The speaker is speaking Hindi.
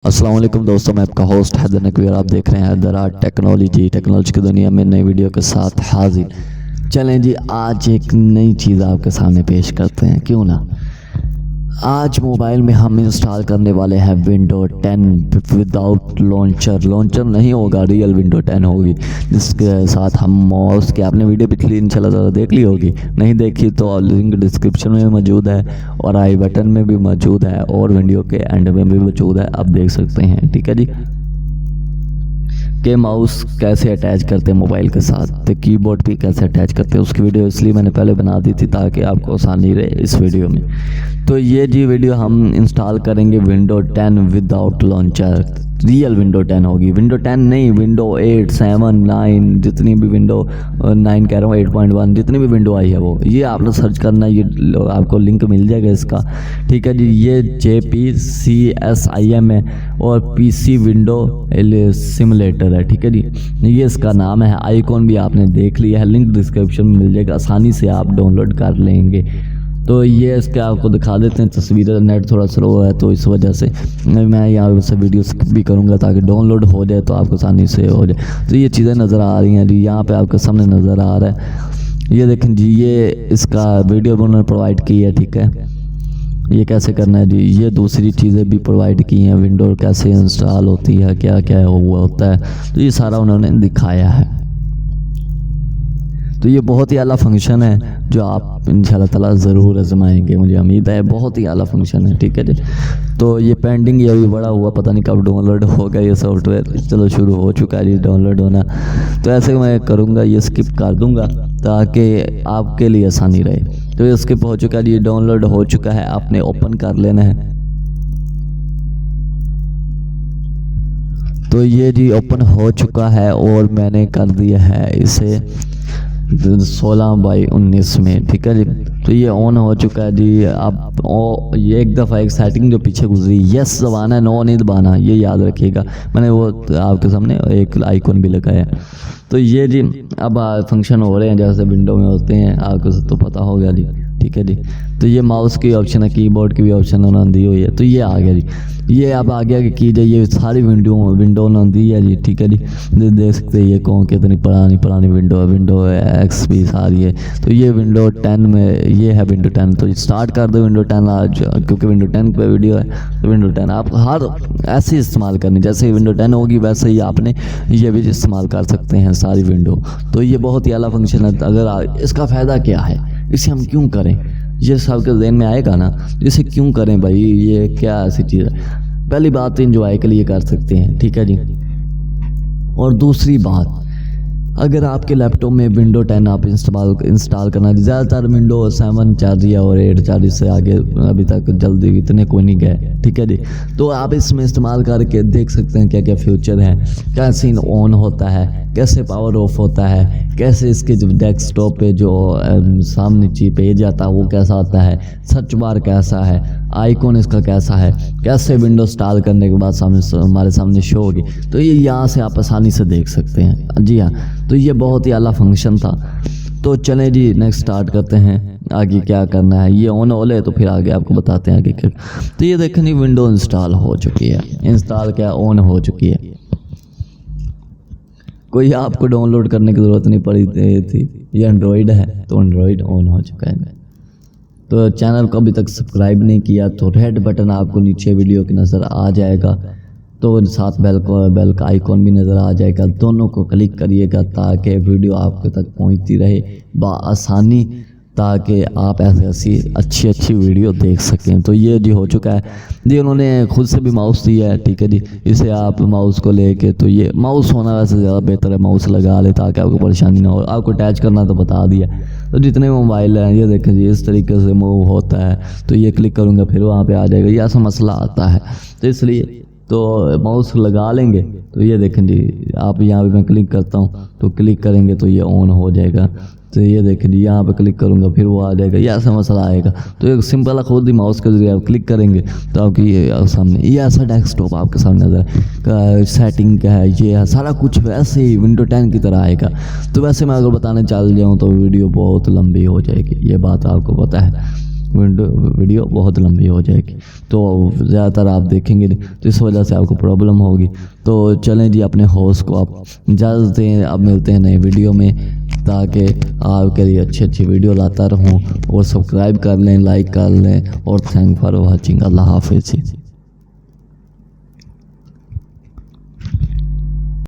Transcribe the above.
अस्सलाम वालेकुम दोस्तों, मैं आपका होस्ट हैदर नकवी और आप देख रहे हैं हैदर आर्ट टेक्नोलॉजी की दुनिया में नई वीडियो के साथ हाजिर। चलें जी, आज एक नई चीज़ आपके सामने पेश करते हैं, क्यों ना। आज मोबाइल में हम इंस्टॉल करने वाले हैं विंडो 10 विदाउट लॉन्चर नहीं होगा, रियल विंडो 10 होगी, जिसके साथ हम माउस के आपने वीडियो पिछली इंशाल्लाह देख ली होगी, नहीं देखी तो लिंक डिस्क्रिप्शन में मौजूद है और आई बटन में भी मौजूद है और वीडियो के एंड में भी मौजूद है, आप देख सकते हैं। ठीक है जी, के माउस कैसे अटैच करते हैं मोबाइल के साथ, तो कीबोर्ड भी कैसे अटैच करते हैं, उसकी वीडियो इसलिए मैंने पहले बना दी थी ताकि आपको आसानी रहे इस वीडियो में। तो ये जी वीडियो हम इंस्टॉल करेंगे window 10 without launcher, real window 10 होगी, विंडो 10 नहीं, विंडो 8, 7, 9 जितनी भी विंडो 9 कह रहा हूँ, 8.1 जितनी भी विंडो आई है वो, ये आपने सर्च करना, ये आपको लिंक मिल जाएगा इसका। ठीक है जी, ये JPCSIM है और PC विंडो सिमुलेटर है। ठीक है जी, ये इसका नाम है, आइकॉन भी आपने देख लिया है, लिंक डिस्क्रिप्शन में मिल जाएगा, आसानी से आप डाउनलोड कर लेंगे। तो ये इसके आपको दिखा देते हैं तस्वीरें, नेट थोड़ा स्लो है तो इस वजह से मैं यहाँ से वीडियो स्किप भी करूँगा ताकि डाउनलोड हो जाए तो आपको आसानी से हो जाए। तो ये चीज़ें नज़र आ रही हैं जी, यहाँ पे आपके सामने नज़र आ रहा है, ये देखें जी, ये इसका वीडियो उन्होंने प्रोवाइड की है। ठीक है, ये कैसे करना है जी, ये दूसरी चीज़ें भी प्रोवाइड की हैं, विंडो कैसे इंस्टॉल होती है, क्या क्या हुआ होता है, तो ये सारा उन्होंने दिखाया है। तो ये बहुत ही आला फंक्शन है जो आप इंशाल्लाह ताला ज़रूर आजमाएंगे, मुझे उम्मीद है, बहुत ही आला फंक्शन है। ठीक है जी, तो ये पेंडिंग ये अभी बड़ा हुआ, पता नहीं कब डाउनलोड होगा ये सॉफ्टवेयर, चलो शुरू हो चुका है जी डाउनलोड होना। तो ऐसे मैं करूँगा, ये स्किप कर दूँगा ताकि आपके लिए आसानी रहे। तो ये स्किप हो चुका है जी, डाउनलोड हो चुका है, आपने ओपन कर लेना है। तो ये जी ओपन हो चुका है और मैंने कर दिया है इसे 16/19 में। ठीक है जी, तो ये ऑन हो चुका है जी। आप ये एक दफ़ा एक सेटिंग जो पीछे गुजरी, यस दबाना है, नो नहीं दबाना, ये याद रखिएगा, मैंने वो आपके सामने एक आइकॉन भी लगाया। तो ये जी अब फंक्शन हो रहे हैं जैसे विंडो में होते हैं, आपको तो पता होगा जी। ठीक है जी, तो ये माउस की ऑप्शन है, कीबोर्ड की भी ऑप्शन उन्होंने दी हुई है, तो ये आ गया जी। ये अब आगे कीजिए, ये सारी विंडो उन्होंने दी है जी। ठीक है जी, देख सकते हैं ये कौन कितनी पुरानी विंडो है, विंडो XP सारी है। तो ये विंडो 10 में ये है विंडो 10, तो स्टार्ट कर दो विंडो 10 आज, क्योंकि विंडो 10 पे वीडियो है। तो विंडो 10 आप हर ऐसे इस्तेमाल करनी, जैसे विंडो 10 होगी वैसे ही आपने ये भी इस्तेमाल कर सकते हैं सारी विंडो। तो ये बहुत ही आला फंक्शन है। अगर इसका फ़ायदा क्या है, इसे हम क्यों करें, ये सबके ज़हन में आएगा ना, इसे क्यों करें भाई, ये क्या ऐसी चीज़ है। पहली बात, इंजॉय के लिए कर सकते हैं। ठीक है जी, और दूसरी बात, अगर आपके लैपटॉप में विंडो 10 आप इंस्टॉल करना, ज़्यादातर विंडो 7 चल रही है और 8 चल, इससे आगे अभी तक जल्दी इतने कोई नहीं गए। ठीक है जी, तो आप इसमें इस्तेमाल करके देख सकते हैं क्या क्या फ्यूचर है, कैसे ऑन होता है, कैसे पावर ऑफ होता है, कैसे इसके जो डेस्कटॉप पे जो सामने चीज पेज आता है वो कैसा आता है, सर्च बार कैसा है, आइकॉन इसका कैसा है, कैसे विंडो इंस्टॉल करने के बाद हमारे सामने शो होगी। तो ये यहाँ से आप आसानी से देख सकते हैं जी। हाँ, तो ये बहुत ही आला फंक्शन था। तो चलें जी, नेक्स्ट स्टार्ट करते हैं, आगे क्या करना है। ये ऑन हो ले तो फिर आगे आपको बताते हैं आगे क्या। तो ये देखें जी, विंडो इंस्टॉल हो चुकी है, इंस्टॉल क्या ऑन हो चुकी है, कोई आपको डाउनलोड करने की ज़रूरत नहीं पड़ी थी। ये एंड्रॉयड है तो एंड्रॉयड ऑन हो चुका है। तो चैनल को अभी तक सब्सक्राइब नहीं किया तो रेड बटन आपको नीचे वीडियो के नज़र आ जाएगा, तो साथ बेल का आइकॉन भी नज़र आ जाएगा, दोनों को क्लिक करिएगा ताकि वीडियो आपके तक पहुंचती रहे बआसानी, ताकि आप ऐसी अच्छी वीडियो देख सकें। तो ये जी हो चुका है जी, उन्होंने खुद से भी माउस दिया है। ठीक है जी, इसे आप माउस को लेके, तो ये माउस होना वैसे ज़्यादा बेहतर है, माउस लगा ले ताकि आपको परेशानी ना हो। आपको अटैच करना तो बता दिया। तो जितने मोबाइल हैं ये देखें जी, इस तरीके से मूव होता है, तो ये क्लिक करूँगा फिर वहाँ पर आ जाएगा, ये ऐसा मसला आता है। तो इसलिए तो माउस लगा लेंगे। तो ये देखें जी, आप यहाँ पे मैं क्लिक करता हूँ तो क्लिक करेंगे तो ये ऑन हो जाएगा। तो ये देखें जी, यहाँ पे क्लिक करूँगा फिर वो आ जाएगा, ये ऐसा मसला आएगा। तो एक सिंपल है, खुद ही माउस के जरिए आप क्लिक करेंगे तो आपकी ये सामने ये ऐसा डेस्कटॉप आपके सामने नजर, सेटिंग क्या है, ये है सारा कुछ वैसे ही विंडो 10 की तरह आएगा। तो वैसे मैं अगर बताने चल जाऊँ तो वीडियो बहुत लंबी हो जाएगी, ये बात आपको पता है। वीडियो बहुत लंबी हो जाएगी, तो ज़्यादातर आप देखेंगे नहीं, तो इस वजह से आपको प्रॉब्लम होगी। तो चलें जी, अपने होस्ट को आप इजाज़त दें। अब मिलते हैं नए वीडियो में, ताकि आपके लिए अच्छी अच्छी वीडियो लाता रहूं। और सब्सक्राइब कर लें, लाइक कर लें, और थैंक फॉर वॉचिंग। अल्लाह हाफिज़।